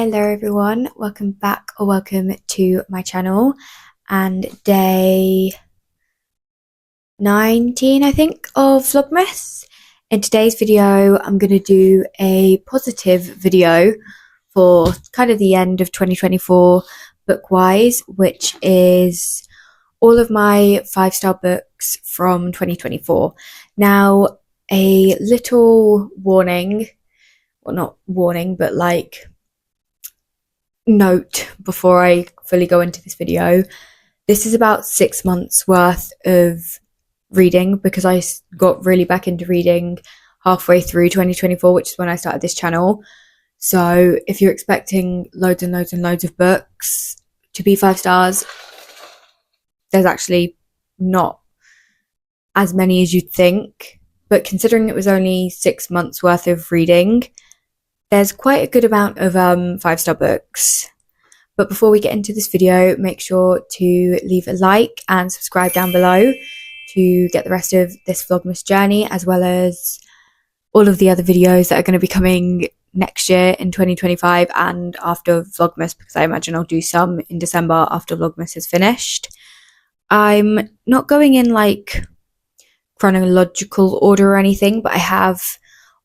Hello everyone, welcome back or welcome to my channel and day 19 I think of Vlogmas. In today's video I'm going to do a positive video for kind of the end of 2024 book-wise, which is all of my 5-star books from 2024. Now a little warning, well not warning but like note before I fully go into this video. This is about 6 months worth of reading because I got really back into reading halfway through 2024, which is when I started this channel. So if you're expecting loads and loads and loads of books to be 5 stars, there's actually not as many as you'd think. But considering it was only 6 months worth of reading, there's quite a good amount of 5-star books. But before we get into this video, make sure to leave a like and subscribe down below to get the rest of this Vlogmas journey, as well as all of the other videos that are going to be coming next year in 2025 and after Vlogmas, because I imagine I'll do some in December after Vlogmas is finished. I'm not going in like chronological order or anything, but I have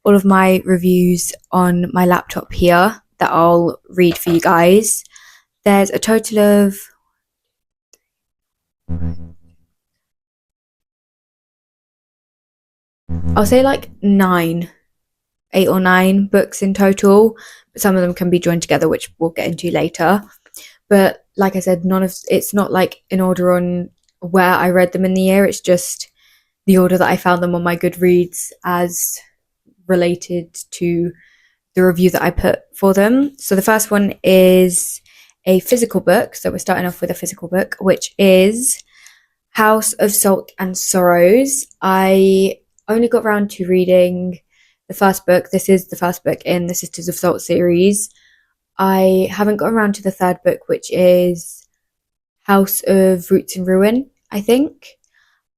all of my reviews on my laptop here that I'll read for you guys. There's a total of I'll say like 8 or 9 books in total, but some of them can be joined together, which we'll get into later. But like I said, it's not like in order on where I read them in the year, it's just the order that I found them on my Goodreads as related to the review that I put for them. So the first one is a physical book. So we're starting off with a physical book, which is House of Salt and Sorrows. I only got around to reading the first book. This is the first book in the Sisters of Salt series. I haven't got around to the third book, which is House of Roots and Ruin, I think.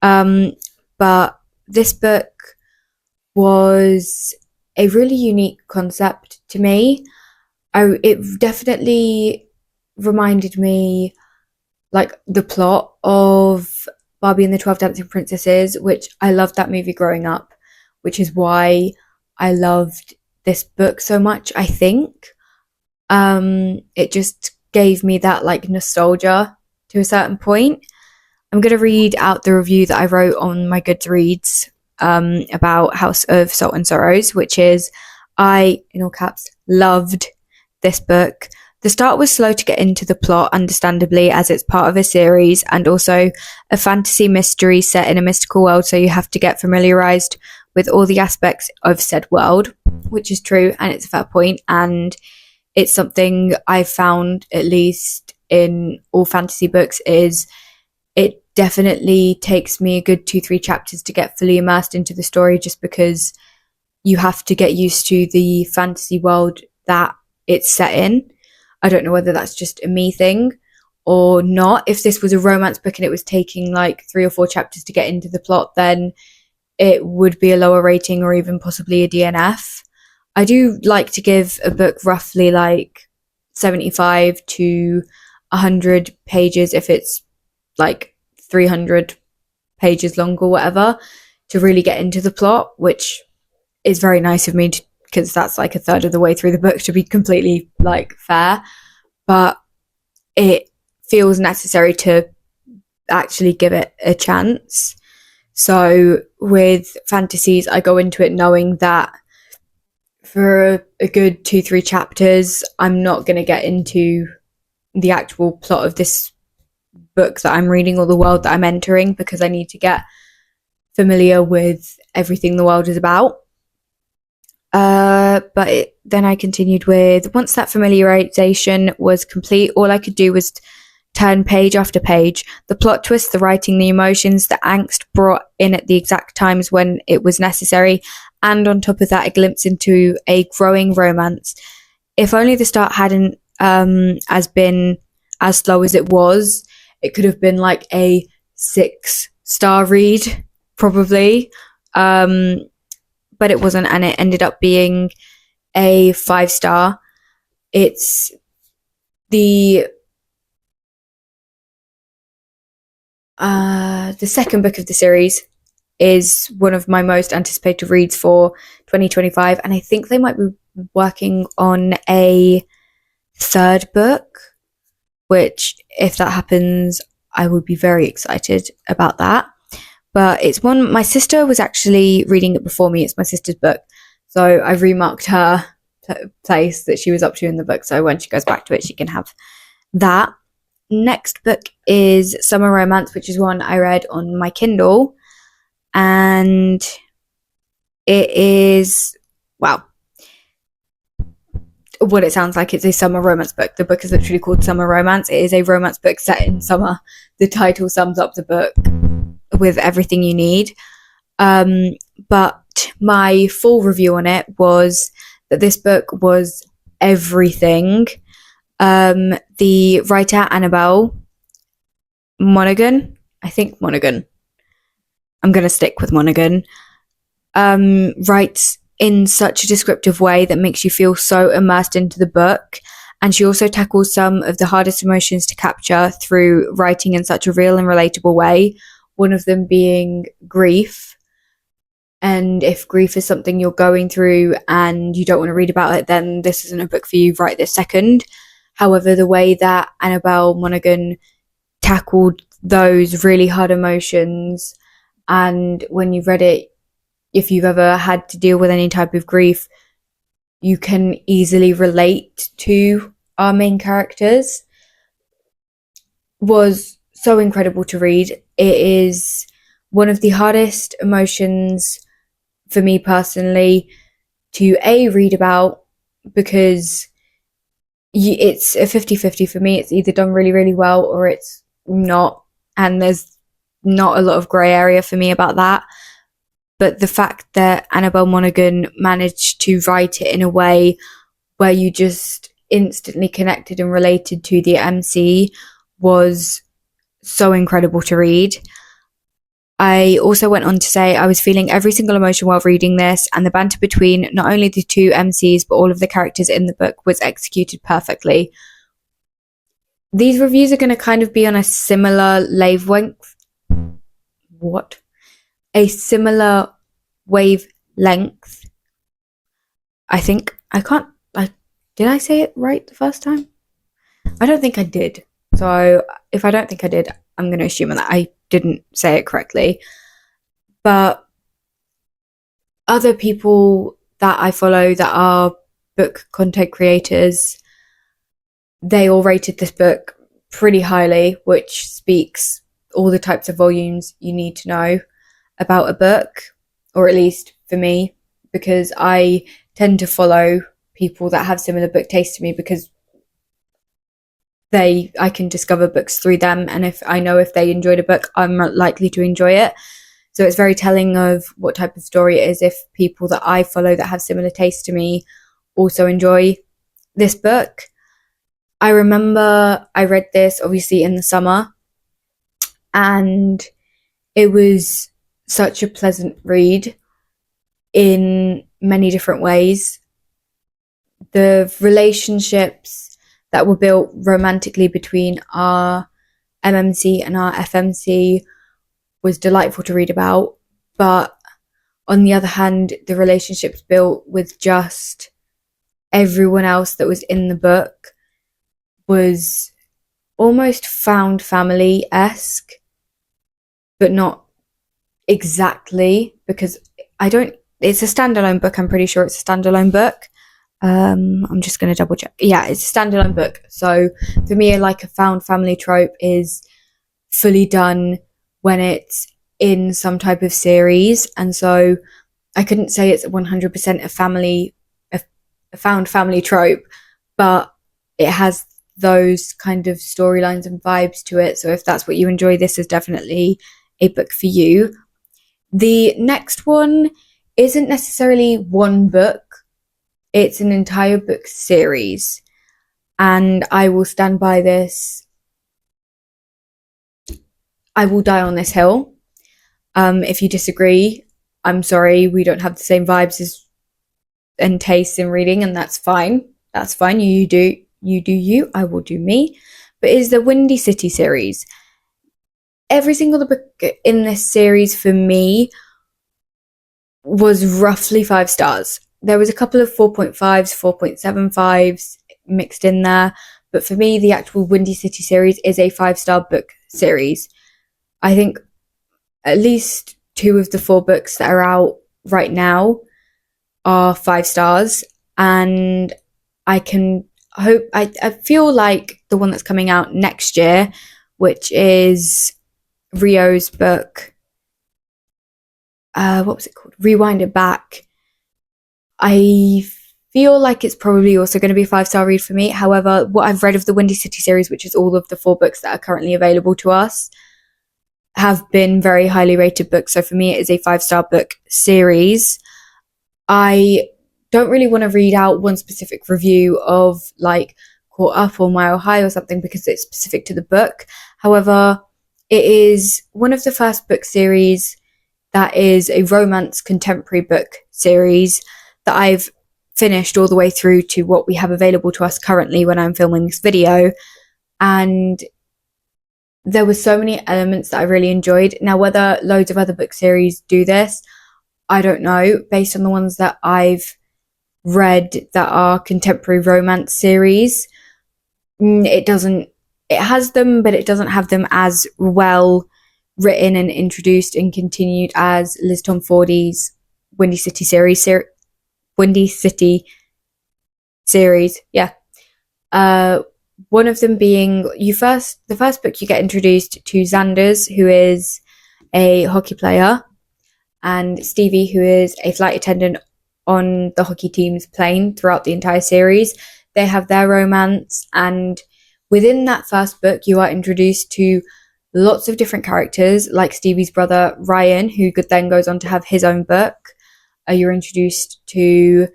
But this book was a really unique concept to me. It definitely reminded me like the plot of Barbie and the 12 Dancing Princesses, which I loved that movie growing up, which is why I loved this book so much, I think. It just gave me that like nostalgia to a certain point. I'm going to read out the review that I wrote on my Goodreads about House of Salt and Sorrows, which is, I, in all caps, loved this book. The start was slow to get into the plot, understandably, as it's part of a series and also a fantasy mystery set in a mystical world, so you have to get familiarized with all the aspects of said world, which is true, and it's a fair point, and it's something I've found, at least in all fantasy books, is it definitely takes me a good 2-3 chapters to get fully immersed into the story, just because you have to get used to the fantasy world that it's set in. I don't know whether that's just a me thing or not. If this was a romance book and it was taking like 3 or 4 chapters to get into the plot, then it would be a lower rating or even possibly a DNF. I do like to give a book roughly like 75 to 100 pages if it's like 300 pages long or whatever to really get into the plot, which is very nice of me because that's like a third of the way through the book, to be completely like fair. But it feels necessary to actually give it a chance. So with fantasies, I go into it knowing that for a good 2-3 chapters, I'm not going to get into the actual plot of this book that I'm reading or the world that I'm entering, because I need to get familiar with everything the world is about. Then I continued with, once that familiarization was complete, all I could do was turn page after page. The plot twists, the writing, the emotions, the angst brought in at the exact times when it was necessary, and on top of that, a glimpse into a growing romance. If only the start hadn't been as slow as it was, it could have been like a 6-star read, probably. But it wasn't, and it ended up being a 5-star. It's the second book of the series, is one of my most anticipated reads for 2025, and I think they might be working on a third book, which, if that happens, I would be very excited about that. But it's one, my sister was actually reading it before me. It's my sister's book, so I've remarked her place that she was up to in the book, so when she goes back to it, she can have that. Next book is Summer Romance, which is one I read on my Kindle, and it is, wow, what it sounds like. It's a summer romance book. The book is literally called Summer Romance. It is a romance book set in summer. The title sums up the book with everything you need. But my full review on it was that this book was everything. The writer, Annabelle Monaghan, I think Monaghan, I'm going to stick with Monaghan, writes in such a descriptive way that makes you feel so immersed into the book. And she also tackles some of the hardest emotions to capture through writing in such a real and relatable way. One of them being grief. And if grief is something you're going through and you don't want to read about it, then this isn't a book for you right this second. However, the way that Annabelle Monaghan tackled those really hard emotions, and when you've read it, if you've ever had to deal with any type of grief, you can easily relate to our main characters, was so incredible to read. It is one of the hardest emotions for me personally to read about, because it's a 50-50 for me. It's either done really, really well or it's not, and there's not a lot of grey area for me about that. But the fact that Annabelle Monaghan managed to write it in a way where you just instantly connected and related to the MC was so incredible to read. I also went on to say I was feeling every single emotion while reading this, and the banter between not only the two MCs but all of the characters in the book was executed perfectly. These reviews are going to kind of be on a similar wavelength. What? A similar wavelength. I think. Did I say it right the first time? I don't think I did. So if I don't think I did, I'm going to assume that I didn't say it correctly. But other people that I follow that are book content creators, they all rated this book pretty highly, which speaks all the types of volumes you need to know about a book, or at least for me, because I tend to follow people that have similar book taste to me, because I can discover books through them, and if I know if they enjoyed a book, I'm likely to enjoy it. So it's very telling of what type of story it is if people that I follow that have similar tastes to me also enjoy this book. I remember I read this obviously in the summer, and it was such a pleasant read in many different ways. The relationships that were built romantically between our MMC and our FMC was delightful to read about, but on the other hand, the relationships built with just everyone else that was in the book was almost found family-esque, but not exactly, because it's a standalone book. I'm pretty sure it's a standalone book. I'm just going to double check. Yeah, it's a standalone book. So for me, like, a found family trope is fully done when it's in some type of series. And so I couldn't say it's 100% a found family trope, but it has those kind of storylines and vibes to it. So if that's what you enjoy, this is definitely a book for you. The next one isn't necessarily one book. It's an entire book series, and I will stand by this. I will die on this hill. If you disagree, I'm sorry, we don't have the same vibes and tastes in reading, and that's fine. That's fine. You do you. I will do me. But is the Windy City series. Every single book in this series for me was roughly 5 stars. There was a couple of 4.5s, 4.75s mixed in there, but for me, the actual Windy City series is a 5-star book series. I think at least 2 of the 4 books that are out right now are 5 stars, and I feel like the one that's coming out next year, which is Rio's book, what was it called? Rewind It Back. I feel like it's probably also going to be a 5-star read for me. However, what I've read of the Windy City series, which is all of the 4 books that are currently available to us, have been very highly rated books. So for me, it is a 5-star book series. I don't really want to read out one specific review of like Caught Up or Mile High or something because it's specific to the book. However, it is one of the first book series that is a romance contemporary book series that I've finished all the way through to what we have available to us currently when I'm filming this video. And there were so many elements that I really enjoyed. Now, whether loads of other book series do this, I don't know. Based on the ones that I've read that are contemporary romance series, it has them, but it doesn't have them as well written and introduced and continued as Liz Tom Fordy's Windy City series. Yeah. One of them being the first book you get introduced to Xanders, who is a hockey player, and Stevie, who is a flight attendant on the hockey team's plane throughout the entire series. They have their romance, and within that first book, you are introduced to lots of different characters, like Stevie's brother, Ryan, who then goes on to have his own book. You're introduced to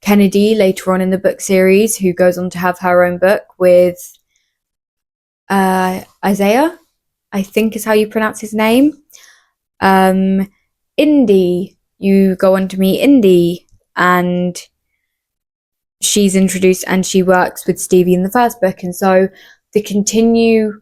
Kennedy later on in the book series, who goes on to have her own book with Isaiah, I think is how you pronounce his name. Indy, you go on to meet Indy, and she's introduced and she works with Stevie in the first book. And so the continuous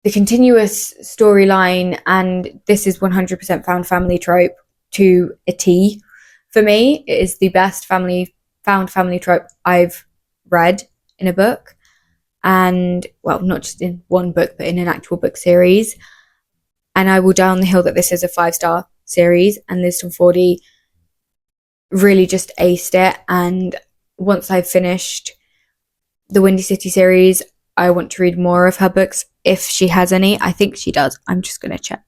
storyline, and this is 100% found family trope to a T. For me, it is the best found family trope I've read in a book. And, well, not just in one book, but in an actual book series. And I will die on the hill that this is a 5-star series, and Liz Tom Fordy really just aced it. And once I've finished the Windy City series, I want to read more of her books, if she has any. I think she does. I'm just going to check.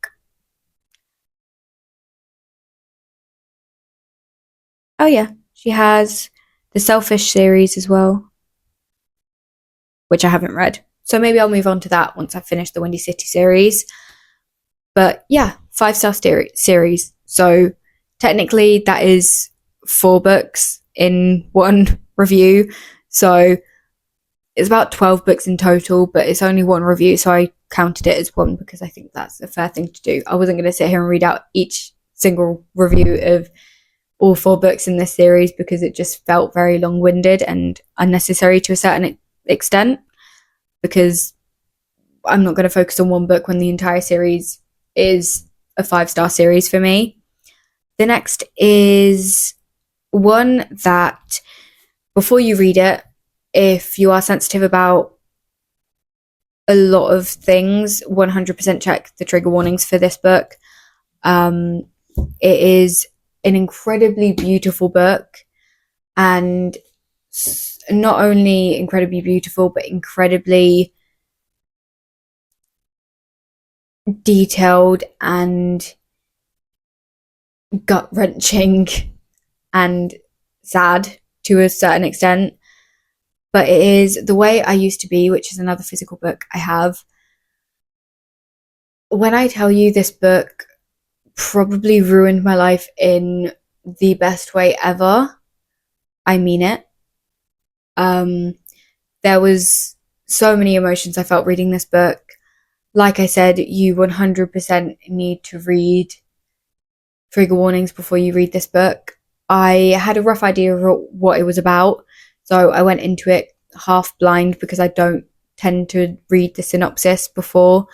Oh yeah, she has the Selfish series as well, which I haven't read. So maybe I'll move on to that once I've finished the Windy City series. But yeah, 5-star series. So technically that is 4 books in one review. So it's about 12 books in total, but it's only one review. So I counted it as one because I think that's a fair thing to do. I wasn't going to sit here and read out each single review of all 4 books in this series because it just felt very long-winded and unnecessary to a certain extent, because I'm not going to focus on one book when the entire series is a 5-star series for me. The next is one that, before you read it, if you are sensitive about a lot of things, 100% check the trigger warnings for this book. It is an incredibly beautiful book, and not only incredibly beautiful, but incredibly detailed and gut-wrenching and sad to a certain extent. But it is The Way I Used to Be, which is another physical book I have. When I tell you, this book probably ruined my life in the best way ever, I mean it. There was so many emotions I felt reading this book. Like I said, you 100% need to read trigger warnings before you read this book. I had a rough idea of what it was about, So I went into it half blind because I don't tend to read the synopsis before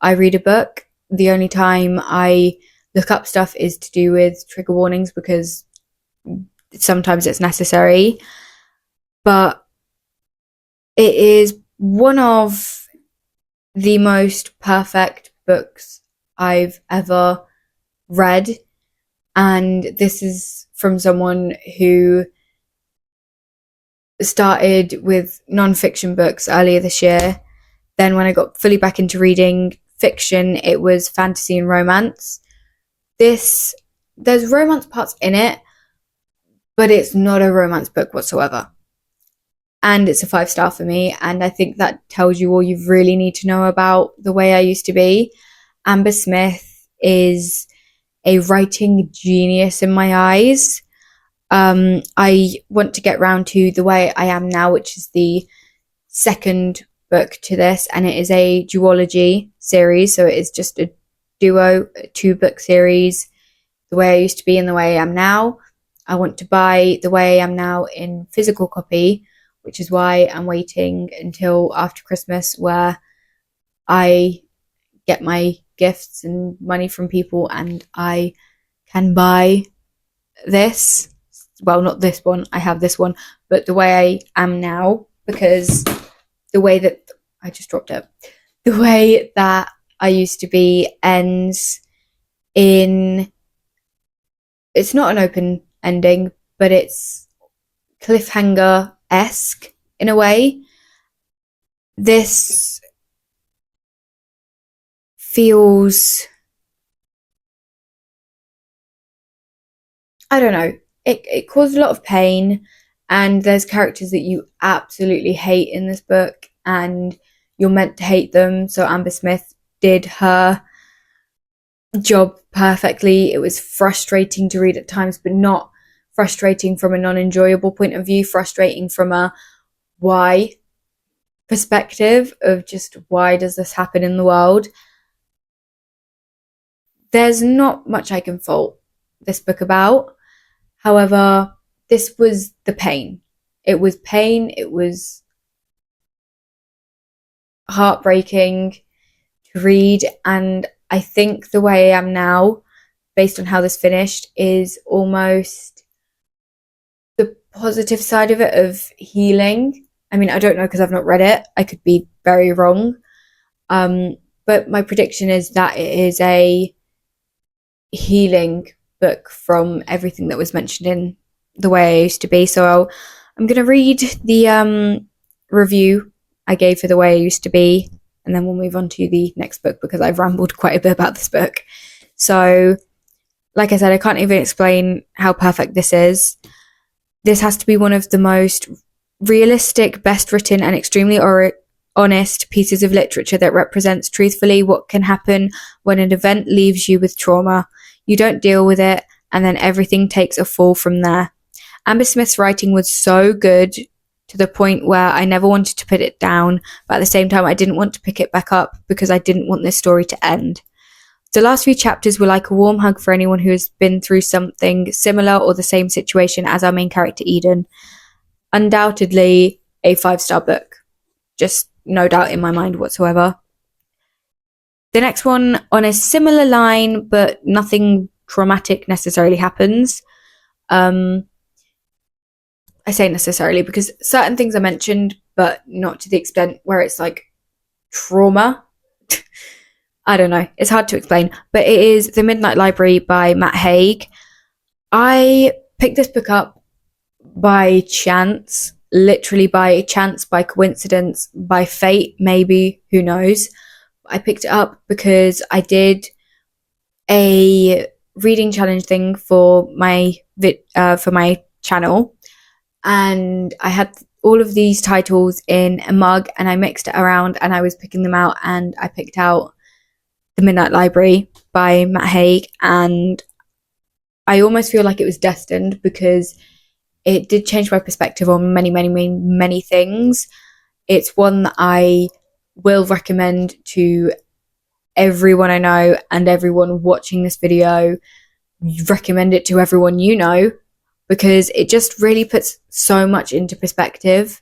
I read a book. The only time I look up stuff is to do with trigger warnings because sometimes it's necessary. But it is one of the most perfect books I've ever read. And this is from someone who started with non-fiction books earlier this year. Then when I got fully back into reading fiction, it was fantasy and romance. There's romance parts in it, but it's not a romance book whatsoever. And it's a 5-star for me. And I think that tells you all you really need to know about The Way I Used to Be. Amber Smith is a writing genius in my eyes. I want to get round to The Way I Am Now, which is the second book to this, and it is a duology series. So it is just a duo, a 2-book series, The Way I Used to Be and The Way I Am Now. I want to buy The Way I Am Now in physical copy, which is why I'm waiting until after Christmas, where I get my gifts and money from people and I can buy this. Well, not this one, I have this one, but The Way I Am Now, because the way that I just dropped it, The Way That I Used to Be ends in, it's not an open ending, but it's cliffhanger-esque in a way. This feels, I don't know, it caused a lot of pain, and there's characters that you absolutely hate in this book and you're meant to hate them. So Amber Smith did her job perfectly. It was frustrating to read at times, but not frustrating from a non-enjoyable point of view, frustrating from a why perspective of just why does this happen in the world. There's not much I can fault this book about. However, this was the pain. It was pain. It was heartbreaking to read. And I think The Way I Am Now, based on how this finished, is almost the positive side of it, of healing. I mean, I don't know because I've not read it. I could be very wrong. But my prediction is that it is a healing book from everything that was mentioned in The Way I Used to Be. So I'm going to read the review I gave for The Way I Used to Be, and then we'll move on to the next book because I've rambled quite a bit about this book. So, like I said, I can't even explain how perfect this is. This has to be one of the most realistic, best written, and extremely honest pieces of literature that represents truthfully what can happen when an event leaves you with trauma. You don't deal with it, and then everything takes a fall from there. Amber Smith's writing was so good to the point where I never wanted to put it down, but at the same time I didn't want to pick it back up because I didn't want this story to end. The last few chapters were like a warm hug for anyone who has been through something similar or the same situation as our main character Eden. Undoubtedly a 5-star book. Just no doubt in my mind whatsoever. The next one, on a similar line, but nothing traumatic necessarily happens. I say necessarily because certain things are mentioned, but not to the extent where it's like trauma. I don't know. It's hard to explain. But it is The Midnight Library by Matt Haig. I picked this book up by chance, literally by chance, by coincidence, by fate, maybe, who knows. I picked it up because I did a reading challenge thing for my channel, and I had all of these titles in a mug and I mixed it around and I was picking them out, and I picked out The Midnight Library by Matt Haig, and I almost feel like it was destined because it did change my perspective on many things. It's one that I will recommend to everyone I know and everyone watching this video. Recommend it to everyone you know. because it just really puts so much into perspective.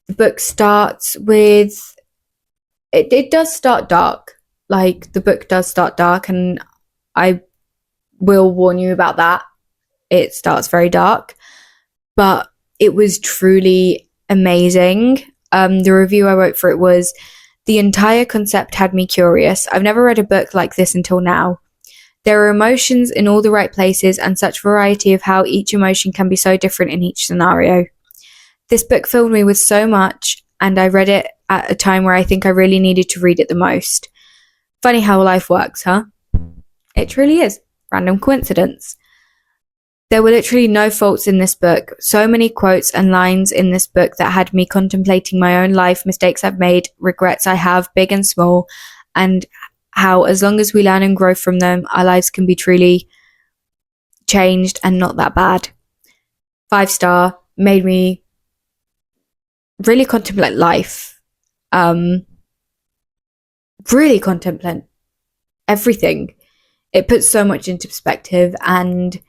The book starts with, it does start dark. Like, the book does start dark, and I will warn you about that. It starts very dark, but it was truly amazing. The review I wrote for it was, the entire concept had me curious. I've never read a book like this until now. There are emotions in all the right places and such variety of how each emotion can be so different in each scenario. This book filled me with so much, and I read it at a time where I think I really needed to read it the most. Funny how life works, huh? It truly is. Random coincidence. There were literally no faults in this book. So many quotes and lines in this book that had me contemplating my own life, mistakes I've made, regrets I have, big and small, and how as long as we learn and grow from them, our lives can be truly changed and not that bad. 5-star, made me really contemplate life. Really contemplate everything. It puts so much into perspective, and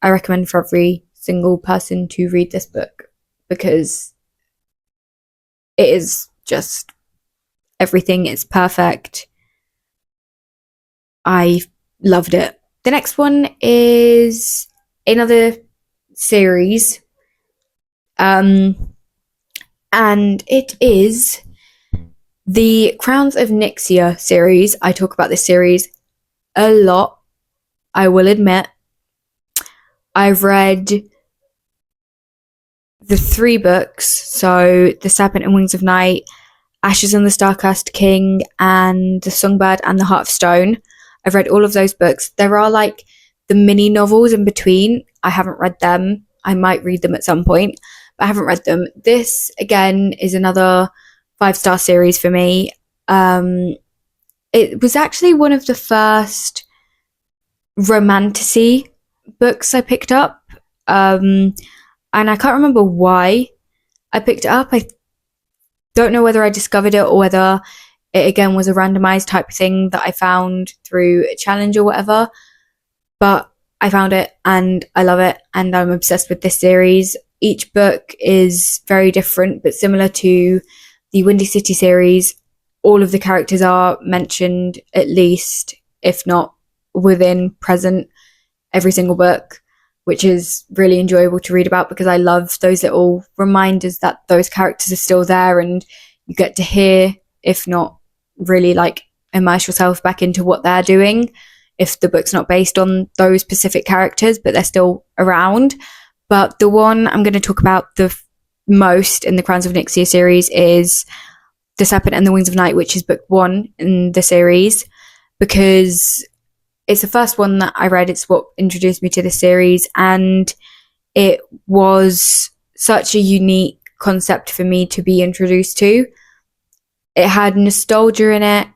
I recommend for every single person to read this book because it is just everything. It's perfect. I loved it. The next one is another series, and it is the Crowns of Nyxia series. I talk about this series a lot, I will admit. I've read the 3 books, so The Serpent and Wings of Night, Ashes and the Star-Cursed King, and The Songbird and the Heart of Stone. I've read all of those books. There are like the mini novels in between. I haven't read them. I might read them at some point, but I haven't read them. This, again, is another 5-star series for me. It was actually one of the first romantasy books I picked up, and I can't remember why I picked it up. I don't know whether I discovered it or whether it again was a randomized type of thing that I found through a challenge or whatever, but I found it and I love it, and I'm obsessed with this series. Each book is very different, but similar to the Windy City series, all of the characters are mentioned at least, if not within present, every single book, which is really enjoyable to read about because I love those little reminders that those characters are still there, and you get to hear, if not really like immerse yourself back into what they're doing, if the book's not based on those specific characters, but they're still around. But the one I'm going to talk about the most in the Crowns of Nyxia series is The Serpent and the Wings of Night, which is book 1 in the series, because it's the first one that I read. It's what introduced me to the series, and it was such a unique concept for me to be introduced to. It had nostalgia in it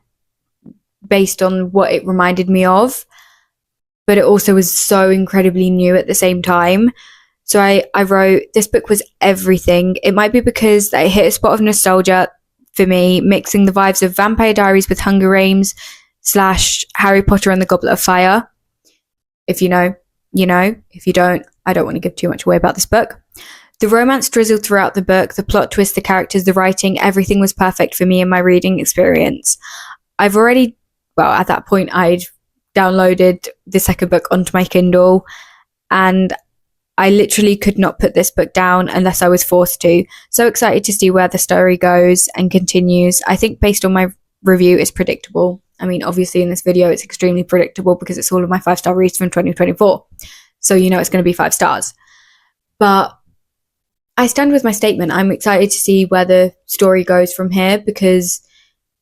based on what it reminded me of, but it also was so incredibly new at the same time. So I wrote, this book was everything. It might be because I hit a spot of nostalgia for me, mixing the vibes of Vampire Diaries with Hunger Games / Harry Potter and the Goblet of Fire. If you know, you know. If you don't, I don't want to give too much away about this book. The romance drizzled throughout the book, the plot twist, the characters, the writing, everything was perfect for me in my reading experience. I've already, well, at that point, I'd downloaded the second book onto my Kindle, and I literally could not put this book down unless I was forced to. So excited to see where the story goes and continues. I think based on my review, it's predictable. I mean, obviously in this video, it's extremely predictable because it's all of my 5-star reads from 2024. So you know it's going to be 5 stars. But I stand with my statement. I'm excited to see where the story goes from here, because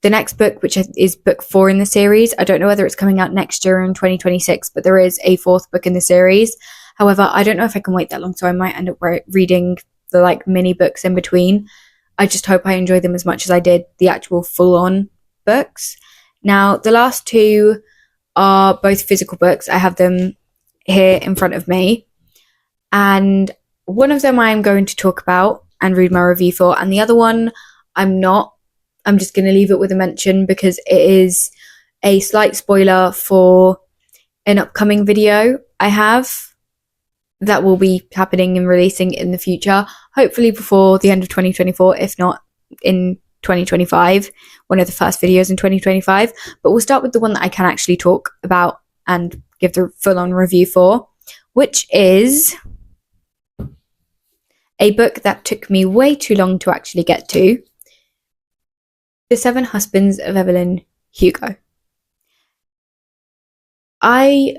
the next book, which is book 4 in the series, I don't know whether it's coming out next year in 2026, but there is a 4th book in the series. However, I don't know if I can wait that long, so I might end up reading the like mini books in between. I just hope I enjoy them as much as I did the actual full-on books. Now, the last 2 are both physical books. I have them here in front of me. And one of them I'm going to talk about and read my review for, and the other one I'm not. I'm just going to leave it with a mention because it is a slight spoiler for an upcoming video I have. that will be happening and releasing in the future, hopefully before the end of 2024, if not in 2025, one of the first videos in 2025. But we'll start with the one that I can actually talk about and give the full-on review for, which is a book that took me way too long to actually get to, The 7 Husbands of Evelyn Hugo. I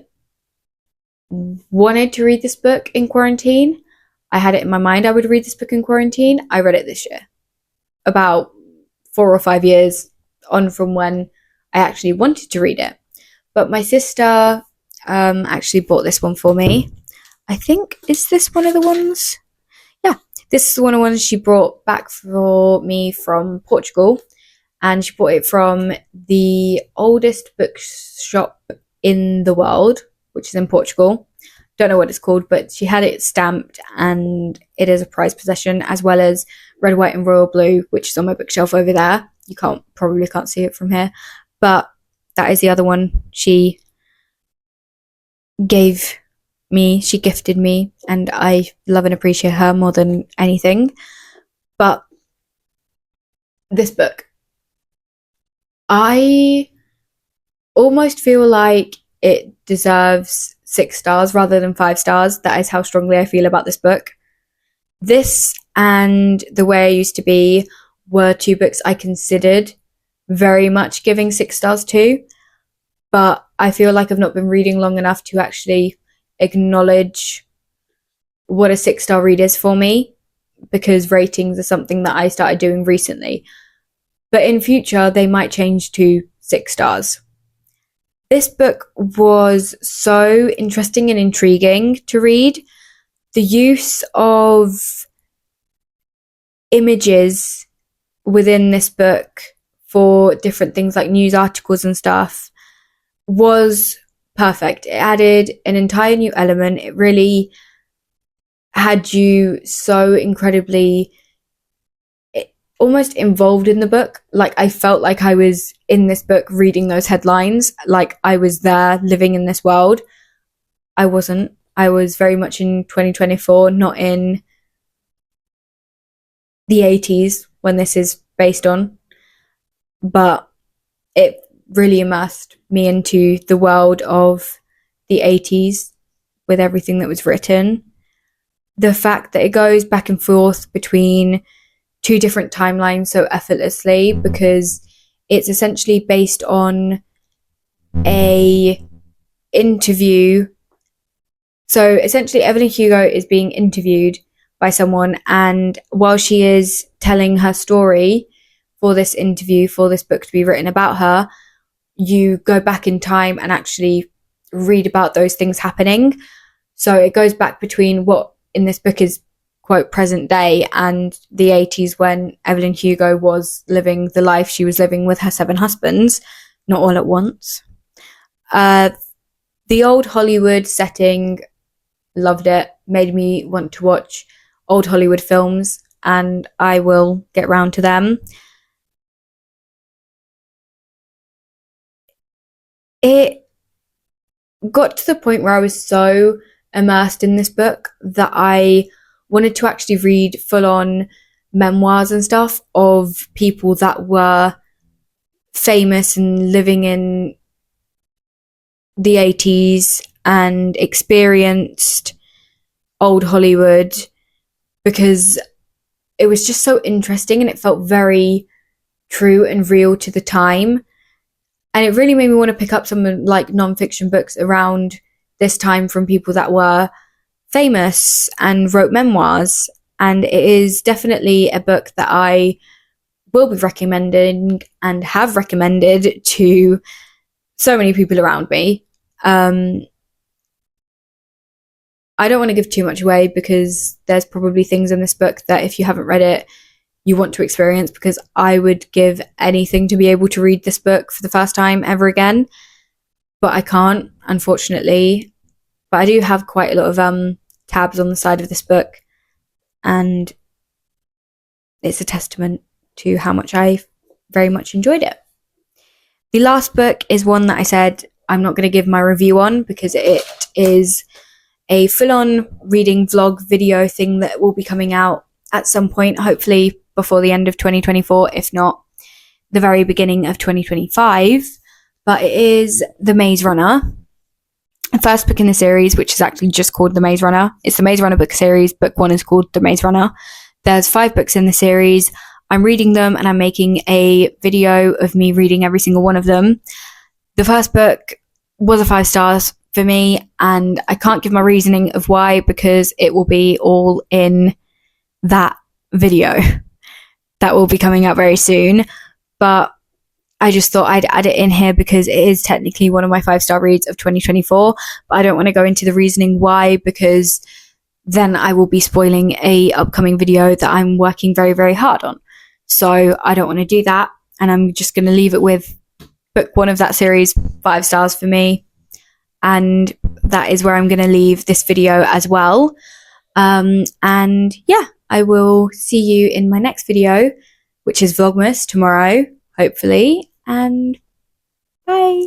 wanted to read this book in quarantine. I had it in my mind I would read this book in quarantine. I read it this year, about 4 or 5 years on from when I actually wanted to read it. But my sister actually bought this one for me. I think, is this one of the ones? Yeah, this is one of the ones she brought back for me from Portugal. And she bought it from the oldest bookshop in the world, which is in Portugal. Don't know what it's called, but she had it stamped and it is a prized possession, as well as Red, White and Royal Blue, which is on my bookshelf over there. You probably can't see it from here, but that is the other one she gave me, she gifted me, and I love and appreciate her more than anything. But this book, I almost feel like it deserves 6 stars rather than 5 stars. That is how strongly I feel about this book. This and The Way I Used to Be were 2 books I considered very much giving 6 stars to, but I feel like I've not been reading long enough to actually acknowledge what a 6-star read is for me, because ratings are something that I started doing recently. But in future, they might change to 6 stars. This book was so interesting and intriguing to read. The use of images within this book for different things like news articles and stuff was perfect. It added an entire new element. It really had you so incredibly almost involved in the book. Like, I felt like I was in this book reading those headlines, like I was there living in this world. I wasn't. I was very much in 2024, not in the 80s when this is based on. But it really immersed me into the world of the 80s with everything that was written. The fact that it goes back and forth between 2 different timelines so effortlessly, because it's essentially based on a interview. So essentially Evelyn Hugo is being interviewed by someone, and while she is telling her story for this interview, for this book to be written about her, you go back in time and actually read about those things happening. So it goes back between what in this book is quote present day and the 80s, when Evelyn Hugo was living the life she was living with her 7 husbands, not all at once. The old Hollywood setting, loved it, made me want to watch old Hollywood films, and I will get round to them. It got to the point where I was so immersed in this book that I wanted to actually read full-on memoirs and stuff of people that were famous and living in the 80s and experienced old Hollywood, because it was just so interesting and it felt very true and real to the time. And it really made me want to pick up some like non-fiction books around this time from people that were famous and wrote memoirs. And it is definitely a book that I will be recommending and have recommended to so many people around me. I don't want to give too much away, because there's probably things in this book that if you haven't read it, you want to experience, because I would give anything to be able to read this book for the first time ever again. But I can't, unfortunately. But I do have quite a lot of tabs on the side of this book, and it's a testament to how much I very much enjoyed it. The last book is one that I said I'm not going to give my review on, because it is a full-on reading vlog video thing that will be coming out at some point, hopefully before the end of 2024, if not the very beginning of 2025. But it is The Maze Runner, the first book in the series, which is actually just called The Maze Runner. It's the Maze Runner book series. Book 1 is called The Maze Runner. There's 5 books in the series. I'm reading them and I'm making a video of me reading every single one of them. The first book was a 5 stars for me, and I can't give my reasoning of why because it will be all in that video that will be coming out very soon. But I just thought I'd add it in here because it is technically one of my 5-star reads of 2024, but I don't want to go into the reasoning why, because then I will be spoiling a upcoming video that I'm working very, very hard on. So I don't want to do that, and I'm just going to leave it with book 1 of that series, 5 stars for me, and that is where I'm going to leave this video as well. And yeah, I will see you in my next video, which is Vlogmas tomorrow, hopefully, and bye.